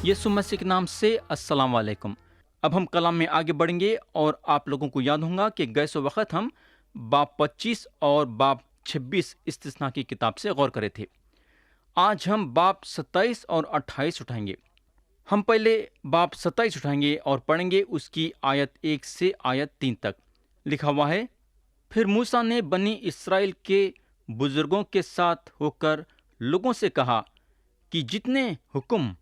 یسوع مسیح کے نام سے السلام علیکم۔ اب ہم کلام میں آگے بڑھیں گے اور آپ لوگوں کو یاد ہوگا کہ گئے سو وقت ہم باب 25 اور باب 26 استثنا کی کتاب سے غور کرے تھے۔ آج ہم باب 27 اور 28 اٹھائیں گے۔ ہم پہلے باب 27 اٹھائیں گے اور پڑھیں گے اس کی آیت 1 سے آیت 3 تک۔ لکھا ہوا ہے، پھر موسیٰ نے بنی اسرائیل کے بزرگوں کے ساتھ ہو کر لوگوں سے کہا کہ جتنے حکم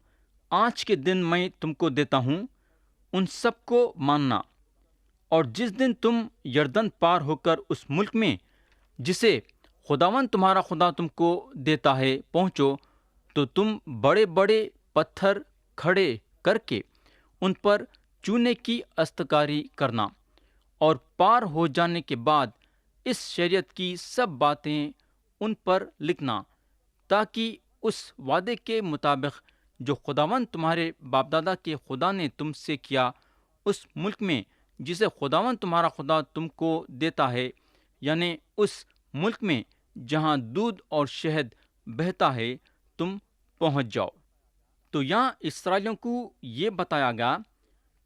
آج کے دن میں تم کو دیتا ہوں ان سب کو ماننا، اور جس دن تم یردن پار ہو کر اس ملک میں جسے خداوند تمہارا خدا تم کو دیتا ہے پہنچو، تو تم بڑے بڑے پتھر کھڑے کر کے ان پر چونے کی استکاری کرنا، اور پار ہو جانے کے بعد اس شریعت کی سب باتیں ان پر لکھنا، تاکہ اس وعدے کے مطابق جو خداوند تمہارے باپ دادا کے خدا نے تم سے کیا، اس ملک میں جسے خداوند تمہارا خدا تم کو دیتا ہے، یعنی اس ملک میں جہاں دودھ اور شہد بہتا ہے، تم پہنچ جاؤ۔ تو یہاں اسرائیلیوں کو یہ بتایا گیا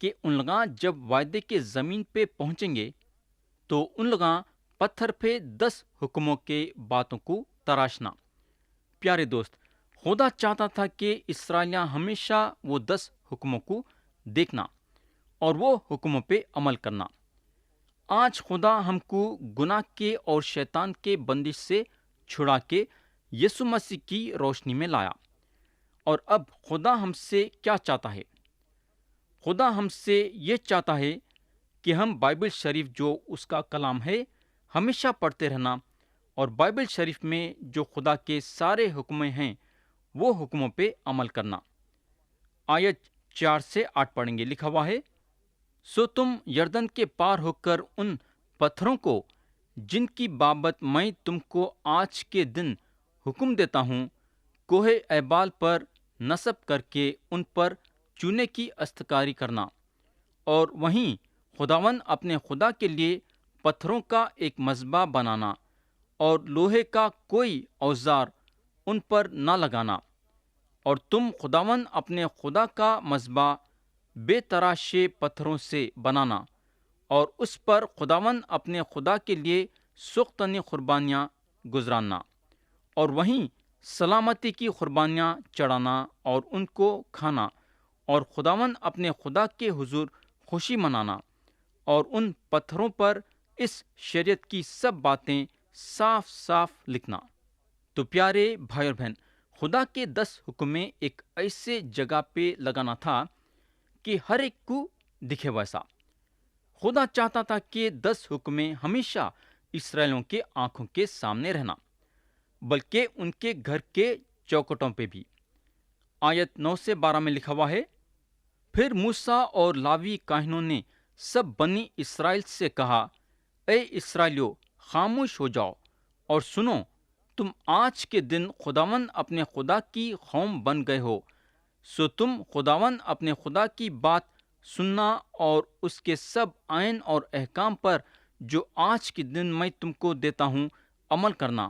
کہ ان لوگاں جب وعدے کے زمین پہ پہنچیں گے تو ان لوگاں پتھر پہ 10 حکموں کے باتوں کو تراشنا۔ پیارے دوست، خدا چاہتا تھا کہ اسرائیلیاں ہمیشہ وہ 10 حکموں کو دیکھنا اور وہ حکموں پہ عمل کرنا۔ آج خدا ہم کو گناہ کے اور شیطان کے بندش سے چھڑا کے یسوع مسیح کی روشنی میں لایا۔ اور اب خدا ہم سے کیا چاہتا ہے؟ خدا ہم سے یہ چاہتا ہے کہ ہم بائبل شریف جو اس کا کلام ہے ہمیشہ پڑھتے رہنا، اور بائبل شریف میں جو خدا کے سارے حکم ہیں وہ حکموں پہ عمل کرنا۔ آیت 4 سے 8 پڑھیں گے۔ لکھا ہوا ہے، سو تم یردن کے پار ہو کر ان پتھروں کو جن کی بابت میں تم کو آج کے دن حکم دیتا ہوں، کوہ ایبال پر نصب کر کے ان پر چونے کی استکاری کرنا، اور وہیں خداوند اپنے خدا کے لیے پتھروں کا ایک مذبح بنانا، اور لوہے کا کوئی اوزار ان پر نہ لگانا، اور تم خداوند اپنے خدا کا مذبح بے تراشے پتھروں سے بنانا، اور اس پر خداوند اپنے خدا کے لیے سوختنی قربانیاں گزرانا، اور وہیں سلامتی کی قربانیاں چڑھانا اور ان کو کھانا، اور خداوند اپنے خدا کے حضور خوشی منانا، اور ان پتھروں پر اس شریعت کی سب باتیں صاف صاف لکھنا۔ تو پیارے بھائی اور بہن، خدا کے 10 حکم میں ایک ایسے جگہ پہ لگانا تھا کہ ہر ایک کو دکھے ویسا۔ خدا چاہتا تھا کہ 10 حکم ہمیشہ اسرائیلیوں کے آنکھوں کے سامنے رہنا، بلکہ ان کے گھر کے چوکٹوں پہ بھی۔ آیت 9 سے 12 میں لکھا ہوا ہے، پھر موسیٰ اور لاوی کاہنوں نے سب بنی اسرائیل سے کہا، اے اسرائیلیو، خاموش ہو جاؤ اور سنو، تم آج کے دن خداوند اپنے خدا کی قوم بن گئے ہو، سو تم خداوند اپنے خدا کی بات سننا اور اس کے سب آئین اور احکام پر جو آج کے دن میں تم کو دیتا ہوں عمل کرنا۔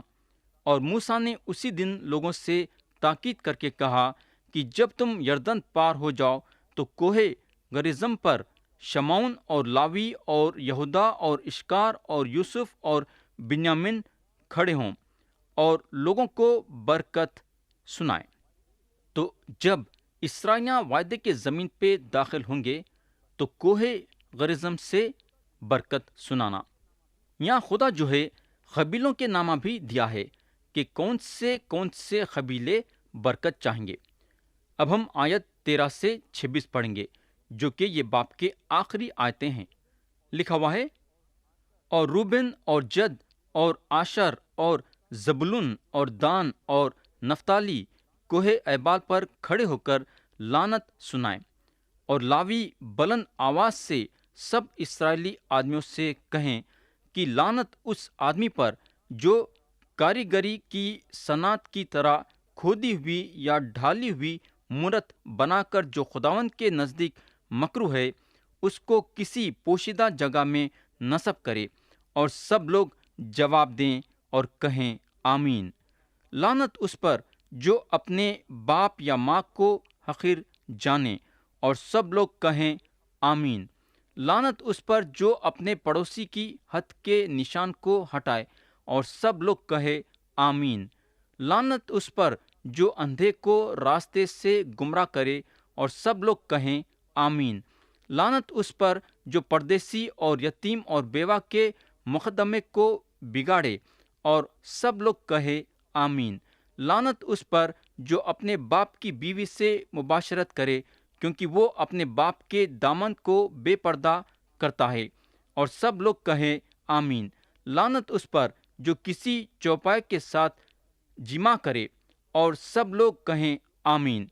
اور موسیٰ نے اسی دن لوگوں سے تاکید کر کے کہا کہ جب تم یردن پار ہو جاؤ تو کوہ گرزم پر شمعون اور لاوی اور یہودا اور اشکار اور یوسف اور بنیامین کھڑے ہوں اور لوگوں کو برکت سنائیں۔ تو جب اسرائیلیاں وعدے کے زمین پہ داخل ہوں گے تو کوہ گرزم سے برکت سنانا۔ یہاں خدا جو ہے قبیلوں کے نامہ بھی دیا ہے کہ کون سے قبیلے برکت چاہیں گے۔ اب ہم آیت 13 سے 26 پڑھیں گے، جو کہ یہ باب کے آخری آیتیں ہیں۔ لکھا ہوا ہے، اور روبن اور جد اور آشر اور زبلون اور دان اور نفتالی کوہ ایبال پر کھڑے ہو کر لعنت سنائیں، اور لاوی بلند آواز سے سب اسرائیلی آدمیوں سے کہیں کہ لعنت اس آدمی پر جو کاریگری کی صنعت کی طرح کھودی ہوئی یا ڈھالی ہوئی مورت بنا کر جو خداوند کے نزدیک مکروہ ہے، اس کو کسی پوشیدہ جگہ میں نصب کرے۔ اور سب لوگ جواب دیں اور کہیں آمین۔ لعنت اس پر جو اپنے باپ یا ماں کو حقیر جانیں، اور سب لوگ کہیں آمین۔ لعنت اس پر جو اپنے پڑوسی کی ہتھ کے نشان کو ہٹائے، اور سب لوگ کہے آمین۔ لعنت اس پر جو اندھے کو راستے سے گمراہ کرے، اور سب لوگ کہیں آمین۔ لعنت اس پر جو پردیسی اور یتیم اور بیوہ کے مقدمے کو بگاڑے، اور سب لوگ کہے آمین۔ لعنت اس پر جو اپنے باپ کی بیوی سے مباشرت کرے، کیونکہ وہ اپنے باپ کے دامن کو بے پردہ کرتا ہے، اور سب لوگ کہیں آمین۔ لعنت اس پر جو کسی چوپائے کے ساتھ جمع کرے، اور سب لوگ کہیں آمین۔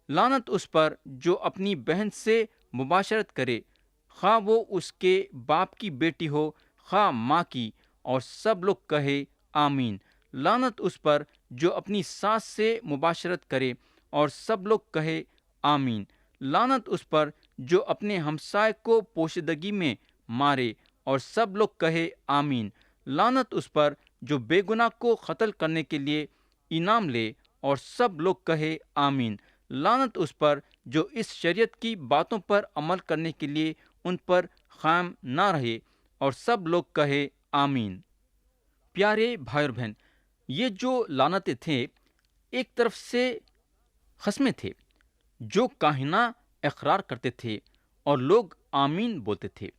لعنت اس پر جو اپنی بہن سے مباشرت کرے، خواہ وہ اس کے باپ کی بیٹی ہو، خواہ ماں کی، اور سب لوگ کہے آمین۔ لعنت اس پر جو اپنی ساس سے مباشرت کرے، اور سب لوگ کہے آمین۔ لعنت اس پر جو اپنے ہمسائے کو پوشیدگی میں مارے، اور سب لوگ کہے آمین۔ لعنت اس پر جو بے گناہ کو قتل کرنے کے لیے انعام لے، اور سب لوگ کہے آمین۔ لعنت اس پر جو اس شریعت کی باتوں پر عمل کرنے کے لیے ان پر قائم نہ رہے، اور سب لوگ کہے آمین۔ پیارے بھائی اور بہن، یہ جو لعنتیں تھے، ایک طرف سے قسمیں تھے جو کاہنہ اقرار کرتے تھے، اور لوگ آمین بولتے تھے،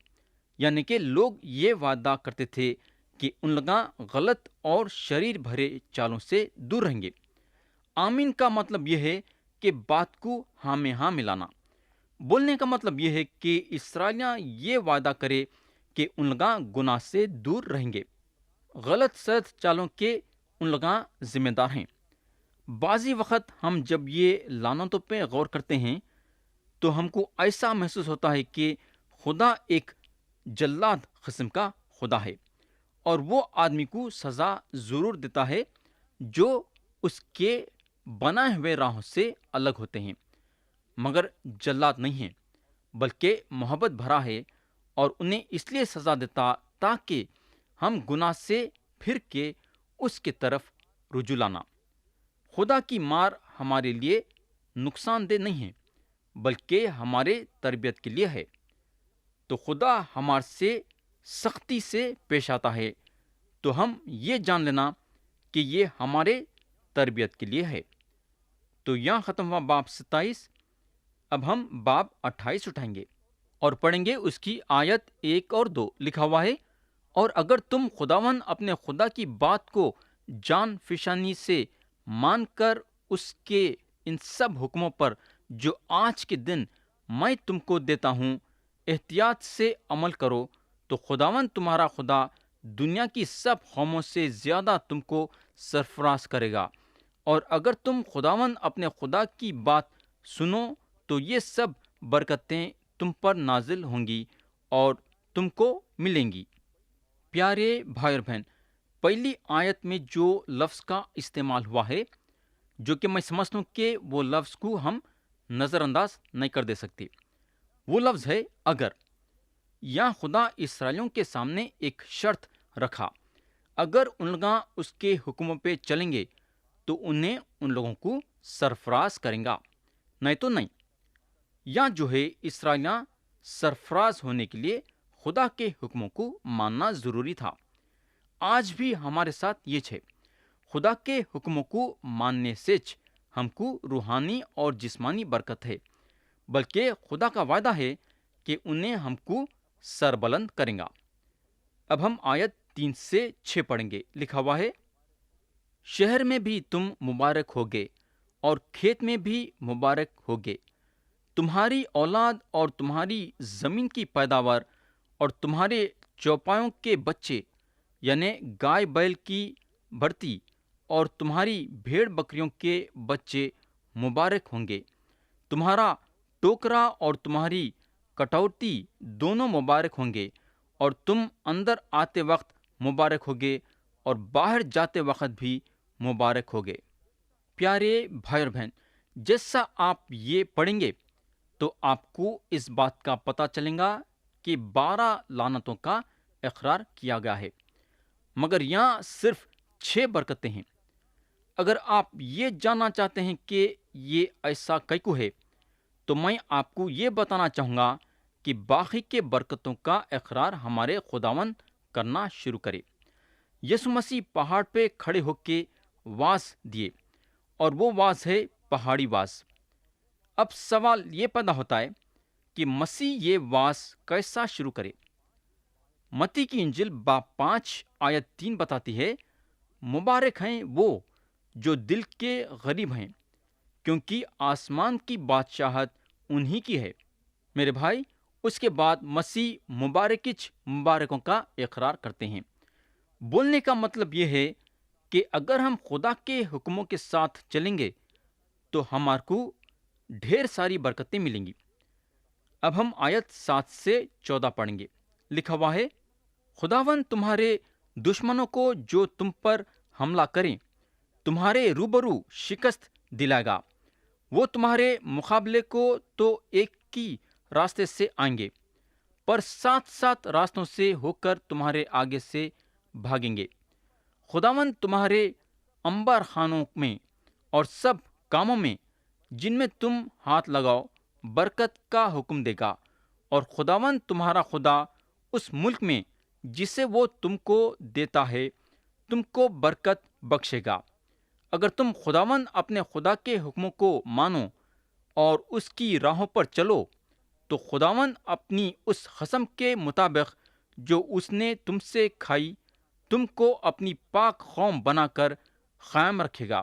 یعنی کہ لوگ یہ وعدہ کرتے تھے کہ ان لوگاں غلط اور شریر بھرے چالوں سے دور رہیں گے۔ آمین کا مطلب یہ ہے کہ بات کو ہاں میں ہاں ملانا۔ بولنے کا مطلب یہ ہے کہ اسرائیلیاں یہ وعدہ کرے کہ ان لوگاں گناہ سے دور رہیں گے۔ غلط سرد چالوں کے ان لوگاں ذمہ دار ہیں۔ بعضی وقت ہم جب یہ لعنتوں پہ غور کرتے ہیں تو ہم کو ایسا محسوس ہوتا ہے کہ خدا ایک جلاد قسم کا خدا ہے، اور وہ آدمی کو سزا ضرور دیتا ہے جو اس کے بنائے ہوئے راہوں سے الگ ہوتے ہیں، مگر جلاد نہیں ہے، بلکہ محبت بھرا ہے، اور انہیں اس لیے سزا دیتا تاکہ ہم گناہ سے پھر کے اس کی طرف رجوع لانا۔ خدا کی مار ہمارے لیے نقصان دہ نہیں ہے، بلکہ ہمارے تربیت کے لیے ہے۔ تو خدا ہمارے سے سختی سے پیش آتا ہے، تو ہم یہ جان لینا کہ یہ ہمارے تربیت کے لیے ہے۔ تو یہاں ختم ہوا باب 27۔ اب ہم باب 28 اٹھائیں گے اور پڑھیں گے اس کی آیت 1 اور 2۔ لکھا ہوا ہے، اور اگر تم خداوند اپنے خدا کی بات کو جان فشانی سے مان کر اس کے ان سب حکموں پر جو آج کے دن میں تم کو دیتا ہوں احتیاط سے عمل کرو، تو خداوند تمہارا خدا دنیا کی سب قوموں سے زیادہ تم کو سرفراز کرے گا۔ اور اگر تم خداوند اپنے خدا کی بات سنو تو یہ سب برکتیں تم پر نازل ہوں گی اور تم کو ملیں گی۔ پیارے بھائی اور بہن، پہلی آیت میں جو لفظ کا استعمال ہوا ہے، جو کہ میں سمجھتا ہوں کہ وہ لفظ کو ہم نظر انداز نہیں کر دے سکتے، وہ لفظ ہے اگر۔ یہاں خدا اسرائیلیوں کے سامنے ایک شرط رکھا، اگر ان لوگاں اس کے حکموں پہ چلیں گے تو انہیں ان لوگوں کو سرفراز کریں گا، نہیں تو نہیں۔ یہاں جو ہے اسرائیلیاں سرفراز ہونے کے لیے خدا کے حکموں کو ماننا ضروری تھا۔ آج بھی ہمارے ساتھ یہ ہے، خدا کے حکموں کو ماننے سے ہم کو روحانی اور جسمانی برکت ہے، بلکہ خدا کا وعدہ ہے کہ انہیں ہم کو سربلند کریں گا۔ اب ہم آیت 3 سے 6 پڑھیں گے۔ لکھا ہوا ہے، شہر میں بھی تم مبارک ہوگے اور کھیت میں بھی مبارک ہوگے، تمہاری اولاد اور تمہاری زمین کی پیداوار اور تمہارے چوپایوں کے بچے، یعنی گائے بیل کی بھرتی اور تمہاری بھیڑ بکریوں کے بچے مبارک ہوں گے۔ تمہارا ٹوکرا اور تمہاری کٹوتی دونوں مبارک ہوں گے، اور تم اندر آتے وقت مبارک ہوگے اور باہر جاتے وقت بھی مبارک ہوگے۔ پیارے بھائی اور بہن، جیسا آپ یہ پڑھیں گے تو آپ کو اس بات کا پتہ چلے گا کہ 12 لعنتوں کا اقرار کیا گیا ہے، مگر یہاں صرف 6 برکتیں ہیں۔ اگر آپ یہ جاننا چاہتے ہیں کہ یہ ایسا کیوں ہے تو میں آپ کو یہ بتانا چاہوں گا کہ باقی کے برکتوں کا اقرار ہمارے خداوند کرنا شروع کرے۔ یسوع مسیح پہاڑ پہ کھڑے ہو کے واز دیے، اور وہ واز ہے پہاڑی واز۔ اب سوال یہ پیدا ہوتا ہے کہ مسیح یہ واز کیسا شروع کرے؟ متی کی انجیل باب 5 آیت 3 بتاتی ہے، مبارک ہیں وہ جو دل کے غریب ہیں، کیونکہ آسمان کی بادشاہت انہی کی ہے۔ میرے بھائی، اس کے بعد مسیح مبارکچ مبارکوں کا اقرار کرتے ہیں۔ بولنے کا مطلب یہ ہے کہ اگر ہم خدا کے حکموں کے ساتھ چلیں گے تو ہمارے کو ڈھیر ساری برکتیں ملیں گی۔ اب ہم آیت 7 سے 14 پڑھیں گے۔ لکھا ہوا ہے، خداوند تمہارے دشمنوں کو جو تم پر حملہ کریں تمہارے روبرو شکست دلائے گا۔ وہ تمہارے مقابلے کو تو ایک ہی راستے سے آئیں گے، پر 7 راستوں سے ہو کر تمہارے آگے سے بھاگیں گے۔ خداوند تمہارے انبار خانوں میں اور سب کاموں میں جن میں تم ہاتھ لگاؤ برکت کا حکم دے گا، اور خداوند تمہارا خدا اس ملک میں جسے وہ تم کو دیتا ہے تم کو برکت بخشے گا۔ اگر تم خداوند اپنے خدا کے حکموں کو مانو اور اس کی راہوں پر چلو تو خداوند اپنی اس قسم کے مطابق جو اس نے تم سے کھائی تم کو اپنی پاک قوم بنا کر قائم رکھے گا،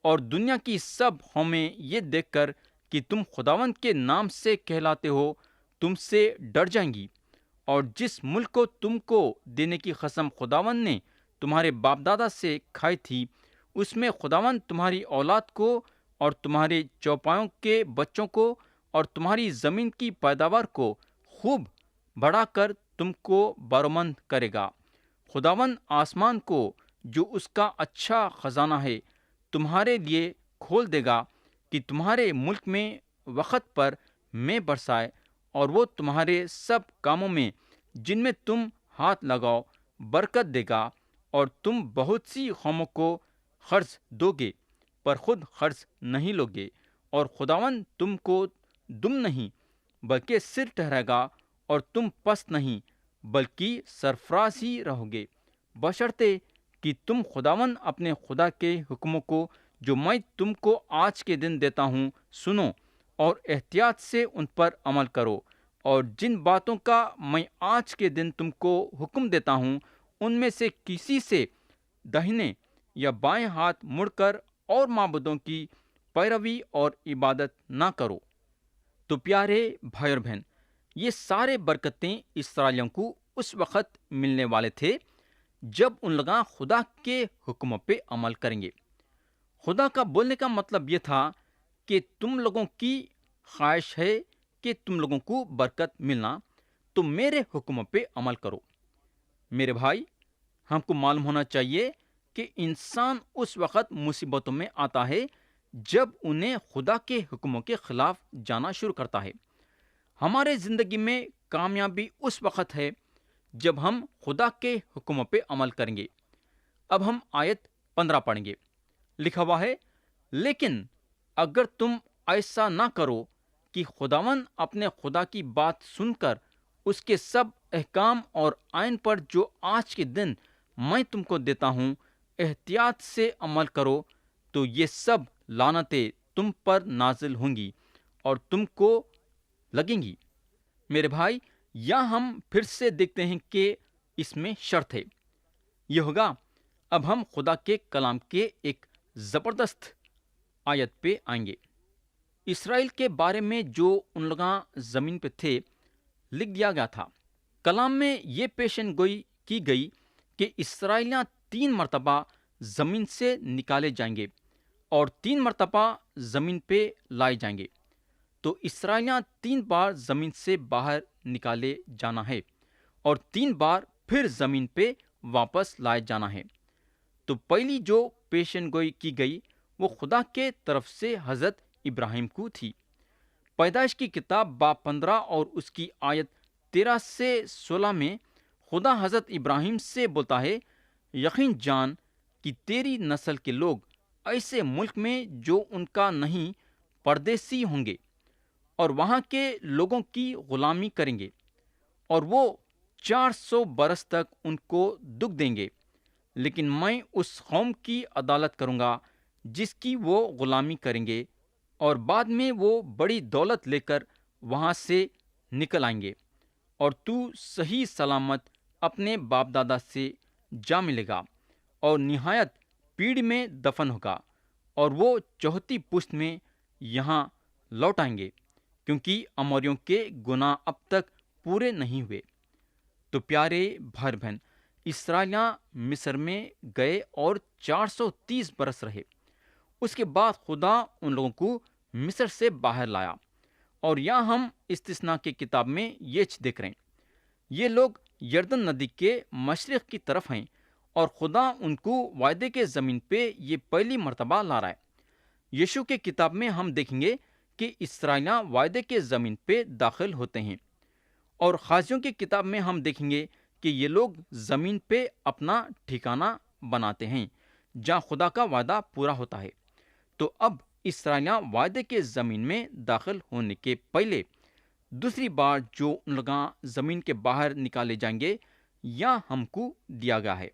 اور دنیا کی سب قومیں یہ دیکھ کر کہ تم خداوند کے نام سے کہلاتے ہو تم سے ڈر جائیں گی، اور جس ملک کو تم کو دینے کی قسم خداوند نے تمہارے باپ دادا سے کھائی تھی اس میں خداوند تمہاری اولاد کو اور تمہارے چوپایوں کے بچوں کو اور تمہاری زمین کی پیداوار کو خوب بڑھا کر تم کو بارمند کرے گا۔ خداوند آسمان کو جو اس کا اچھا خزانہ ہے تمہارے لیے کھول دے گا کہ تمہارے ملک میں وقت پر میں برسائے، اور وہ تمہارے سب کاموں میں جن میں تم ہاتھ لگاؤ برکت دے گا، اور تم بہت سی قوموں کو قرض دو گے پر خود قرض نہیں لوگے، اور خداوند تم کو دم نہیں بلکہ سر ٹھہرائے گا، اور تم پست نہیں بلکہ سرفراز ہی رہو گے، بشرطے کہ تم خداوند اپنے خدا کے حکموں کو جو میں تم کو آج کے دن دیتا ہوں سنو اور احتیاط سے ان پر عمل کرو، اور جن باتوں کا میں آج کے دن تم کو حکم دیتا ہوں ان میں سے کسی سے داہنے یا بائیں ہاتھ مڑ کر اور معبودوں کی پیروی اور عبادت نہ کرو۔ تو پیارے بھائی اور بہن، یہ سارے برکتیں اسرائیلیوں کو اس وقت ملنے والے تھے جب ان لوگ خدا کے حکموں پہ عمل کریں گے۔ خدا کا بولنے کا مطلب یہ تھا کہ تم لوگوں کی خواہش ہے کہ تم لوگوں کو برکت ملنا، تو میرے حکموں پہ عمل کرو۔ میرے بھائی، ہم کو معلوم ہونا چاہیے کہ انسان اس وقت مصیبتوں میں آتا ہے جب انہیں خدا کے حکموں کے خلاف جانا شروع کرتا ہے۔ ہمارے زندگی میں کامیابی اس وقت ہے جب ہم خدا کے حکموں پہ عمل کریں گے۔ اب ہم آیت 15 پڑھیں گے۔ لکھا ہوا ہے، لیکن اگر تم ایسا نہ کرو کہ خداوند اپنے خدا کی بات سن کر اس کے سب احکام اور آئین پر جو آج کے دن میں تم کو دیتا ہوں احتیاط سے عمل کرو، تو یہ سب لعنتیں تم پر نازل ہوں گی اور تم کو لگیں گی۔ میرے بھائی، یہاں ہم پھر سے دیکھتے ہیں کہ اس میں شرط ہے۔ یہ ہوگا، اب ہم خدا کے کلام کے ایک زبردست آیت پہ آئیں گے۔ اسرائیل کے بارے میں جو ان لوگاں زمین پہ تھے لکھ دیا گیا تھا۔ کلام میں یہ پیشن گوئی کی گئی کہ اسرائیلیاں 3 مرتبہ زمین سے نکالے جائیں گے اور 3 مرتبہ زمین پہ لائے جائیں گے۔ تو اسرائیلیاں 3 بار زمین سے باہر نکالے جانا ہے اور 3 بار پھر زمین پہ واپس لائے جانا ہے۔ تو پہلی جو پیشن گوئی کی گئی وہ خدا کے طرف سے حضرت ابراہیم کو تھی۔ پیدائش کی کتاب باب 15 اور اس کی آیت 13 سے 16 میں خدا حضرت ابراہیم سے بولتا ہے، یقین جان کہ تیری نسل کے لوگ ایسے ملک میں جو ان کا نہیں پردیسی ہوں گے، اور وہاں کے لوگوں کی غلامی کریں گے، اور وہ 400 برس تک ان کو دکھ دیں گے، لیکن میں اس قوم کی عدالت کروں گا جس کی وہ غلامی کریں گے، اور بعد میں وہ بڑی دولت لے کر وہاں سے نکل آئیں گے، اور تو صحیح سلامت اپنے باپ دادا سے جا ملے گا، اور نہایت پیڑ میں دفن ہوگا، اور وہ چوتھی پشت میں یہاں لوٹ آئیں گے، کیونکہ اموریوں کے گناہ اب تک پورے نہیں ہوئے۔ تو پیارے بھائی بہن، اسرائیلیاں مصر میں گئے اور 430 برس رہے۔ اس کے بعد خدا ان لوگوں کو مصر سے باہر لایا، اور یہاں ہم استثنا کی کتاب میں یہ دیکھ رہے ہیں، یہ لوگ یردن ندی کے مشرق کی طرف ہیں، اور خدا ان کو وعدے کے زمین پہ یہ پہلی مرتبہ لا رہا ہے۔ یشوع کے کتاب میں ہم دیکھیں گے کہ اسرائیلیاں وعدے کے زمین پہ داخل ہوتے ہیں، اور خاصیوں کی کتاب میں ہم دیکھیں گے کہ یہ لوگ زمین پہ اپنا ٹھکانہ بناتے ہیں جہاں خدا کا وعدہ پورا ہوتا ہے۔ تو اب اسرائیلیاں وعدے کے زمین میں داخل ہونے کے پہلے دوسری بار جو ان لوگ زمین کے باہر نکالے جائیں گے، یہاں ہم کو دیا گیا ہے۔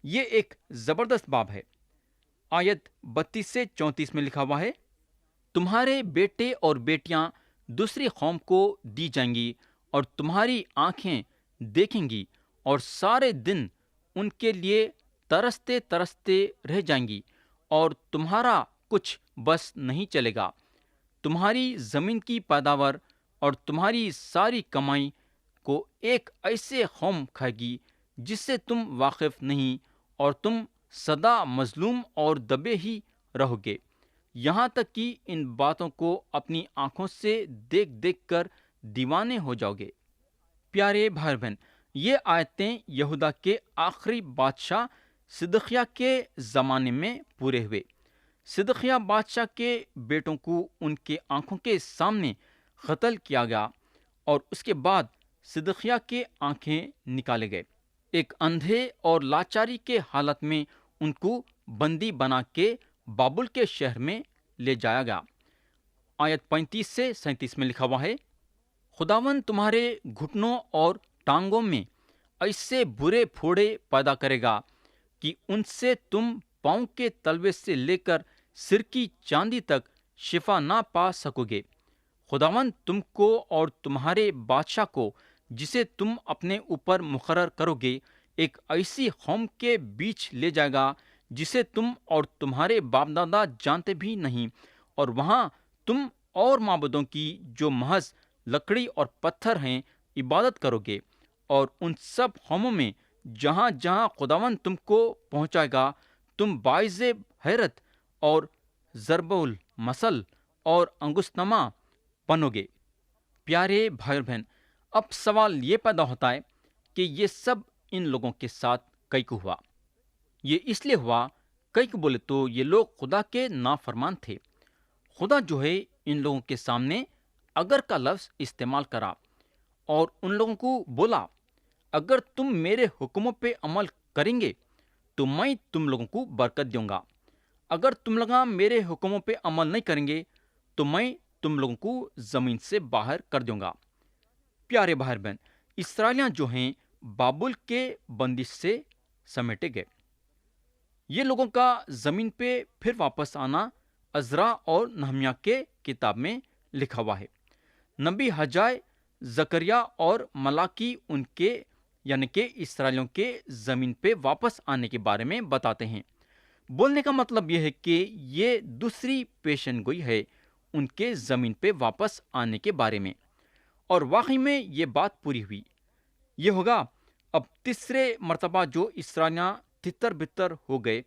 یہ ایک زبردست باب ہے۔ آیت 32 سے 34 میں لکھا ہوا ہے، تمہارے بیٹے اور بیٹیاں دوسری قوم کو دی جائیں گی، اور تمہاری آنکھیں دیکھیں گی، اور سارے دن ان کے لیے ترستے ترستے رہ جائیں گی، اور تمہارا کچھ بس نہیں چلے گا۔ تمہاری زمین کی پیداوار اور تمہاری ساری کمائی کو ایک ایسے قوم کھائے گی جس سے تم واقف نہیں، اور تم سدا مظلوم اور دبے ہی رہو گے، یہاں تک کہ ان باتوں کو اپنی آنکھوں سے دیکھ دیکھ کر دیوانے ہو جاؤ گے۔ پیارے بھائی بہن، یہ آیتیں یہودا کے آخری بادشاہ صدقیہ کے زمانے میں پورے ہوئے۔ صدقیہ بادشاہ کے بیٹوں کو ان کے آنکھوں کے سامنے قتل کیا گیا، اور اس کے بعد صدقیہ کے آنکھیں نکالے گئے۔ ایک اندھے اور لاچاری کے حالت میں ان کو بندی بنا کے بابل کے شہر میں لے جایا گیا۔ آیت 35 سے 37 میں لکھا ہوا ہے، خداوند تمہارے گھٹنوں اور ٹانگوں میں ایسے برے پھوڑے پیدا کرے گا کہ ان سے تم پاؤں کے تلوے سے لے کر سر کی چاندی تک شفا نہ پا سکو گے۔ خداوند تم کو اور تمہارے بادشاہ کو جسے تم اپنے اوپر مقرر کرو گے ایک ایسی قوم کے بیچ لے جائے گا جسے تم اور تمہارے باپ دادا جانتے بھی نہیں، اور وہاں تم اور معبودوں کی جو محض لکڑی اور پتھر ہیں عبادت کرو گے، اور ان سب قوموں میں جہاں جہاں خداوند تم کو پہنچائے گا تم باعث حیرت اور ضرب المثل اور انگشتنما بنو گے۔ پیارے بھائی بہن، اب سوال یہ پیدا ہوتا ہے کہ یہ سب ان لوگوں کے ساتھ کئی کو ہوا؟ یہ اس لیے ہوا، کئی کو بولے تو یہ لوگ خدا کے نافرمان تھے۔ خدا جو ہے ان لوگوں کے سامنے اگر کا لفظ استعمال کرا، اور ان لوگوں کو بولا، اگر تم میرے حکموں پہ عمل کریں گے تو میں تم لوگوں کو برکت دوں گا، اگر تم لوگ میرے حکموں پہ عمل نہیں کریں گے تو میں تم لوگوں کو زمین سے باہر کر دوں گا۔ پیارے بھائی بہن، اسرائیلیاں جو ہیں بابل کے بندش سے سمیٹے گئے۔ یہ لوگوں کا زمین پہ پھر واپس آنا عزرا اور نہمیہ کے کتاب میں لکھا ہوا ہے۔ نبی حجائے، زکریا اور ملاکی ان کے یعنی کہ اسرائیلیوں کے زمین پہ واپس آنے کے بارے میں بتاتے ہیں۔ بولنے کا مطلب یہ ہے کہ یہ دوسری پیشن گوئی ہے ان کے زمین پہ واپس آنے کے بارے میں، اور واقعی میں یہ بات پوری ہوئی۔ یہ ہوگا اب تیسرے مرتبہ جو اسرائیلیاں تتر بتر ہو گئے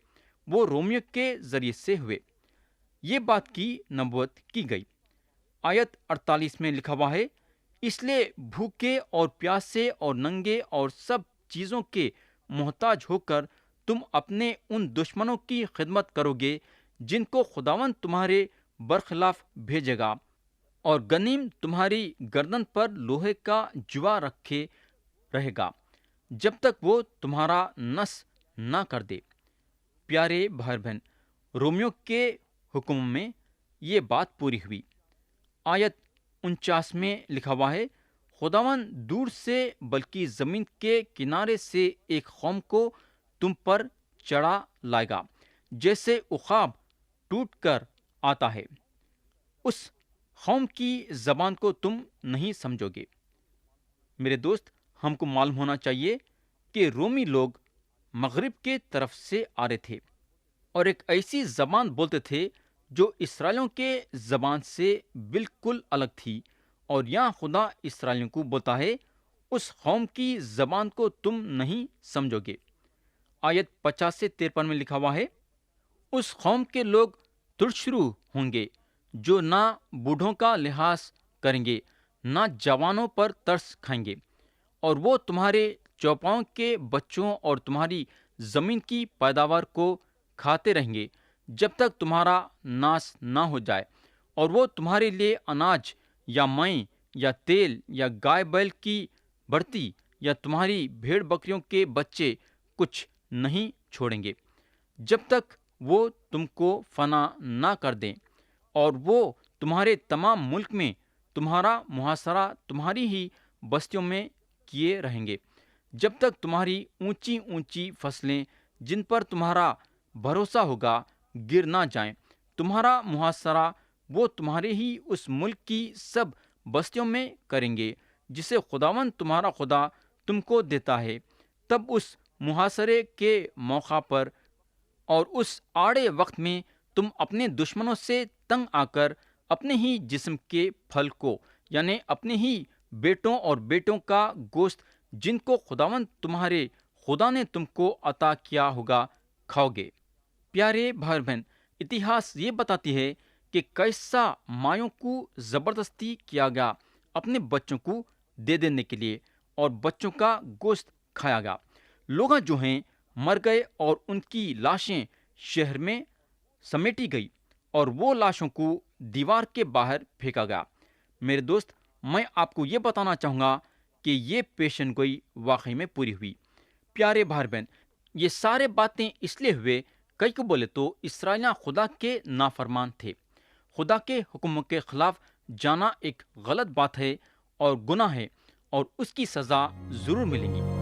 وہ رومیو کے ذریعے سے ہوئے۔ یہ بات کی نبوت کی گئی۔ آیت 48 میں لکھا ہوا ہے، اس لیے بھوکے اور پیاسے اور ننگے اور سب چیزوں کے محتاج ہو کر تم اپنے ان دشمنوں کی خدمت کرو گے جن کو خداوند تمہارے برخلاف بھیجے گا، اور غنیم تمہاری گردن پر لوہے کا جوا رکھے رہے گا جب تک وہ تمہارا نس نہ کر دے۔ پیارے بھائی بہن، رومیو کے حکم میں یہ بات پوری ہوئی۔ آیت 49 میں لکھا ہوا ہے، خداوند دور سے بلکہ زمین کے کنارے سے ایک قوم کو تم پر چڑھا لائے گا، جیسے عقاب ٹوٹ کر آتا ہے۔ اس قوم کی زبان کو تم نہیں سمجھو گے۔ میرے دوست، ہم کو معلوم ہونا چاہیے کہ رومی لوگ مغرب کے طرف سے آ رہے تھے اور ایک ایسی زبان بولتے تھے جو اسرائیلیوں کے زبان سے بالکل الگ تھی، اور یہاں خدا اسرائیلیوں کو بولتا ہے اس قوم کی زبان کو تم نہیں سمجھو گے۔ آیت 50 سے 53 میں لکھا ہوا ہے، اس قوم کے لوگ ترشرو ہوں گے جو نہ بوڑھوں کا لحاظ کریں گے نہ جوانوں پر ترس کھائیں گے، اور وہ تمہارے چوپاؤں کے بچوں اور تمہاری زمین کی پیداوار کو کھاتے رہیں گے جب تک تمہارا ناس نہ ہو جائے، اور وہ تمہارے لیے اناج یا مئی یا تیل یا گائے بیل کی بڑھتی یا تمہاری بھیڑ بکریوں کے بچے کچھ نہیں چھوڑیں گے، جب تک وہ تم کو فنا نہ کر دیں، اور وہ تمہارے تمام ملک میں تمہارا محاصرہ تمہاری ہی بستیوں میں کیے رہیں گے، جب تک تمہاری اونچی اونچی فصلیں جن پر تمہارا بھروسہ ہوگا گر نہ جائیں۔ تمہارا محاصرہ وہ تمہارے ہی اس ملک کی سب بستیوں میں کریں گے جسے خداوند تمہارا خدا تم کو دیتا ہے۔ تب اس محاصرے کے موقع پر اور اس آڑے وقت میں تم اپنے دشمنوں سے تنگ آ کر اپنے ہی جسم کے پھل کو، یعنی اپنے ہی بیٹوں اور بیٹوں کا گوشت جن کو خداوند تمہارے خدا نے تم کو عطا کیا ہوگا، کھاؤ گے۔ پیارے بھائی بہن، اتہاس یہ بتاتی ہے کہ کیسا مایوں کو زبردستی کیا گیا اپنے بچوں کو دے دینے کے لیے، اور بچوں کا گوشت کھایا گیا۔ لوگ جو ہیں مر گئے اور ان کی لاشیں شہر میں سمیٹی گئی، اور وہ لاشوں کو دیوار کے باہر پھینکا گیا۔ میرے دوست، میں آپ کو یہ بتانا چاہوں گا کہ یہ پیشن گوئی واقعی میں پوری ہوئی۔ پیارے بھائی بہن، یہ سارے باتیں اس لیے ہوئے، کئی کو بولے تو اسرائیلیاں خدا کے نافرمان تھے۔ خدا کے حکموں کے خلاف جانا ایک غلط بات ہے اور گناہ ہے، اور اس کی سزا ضرور ملے گی۔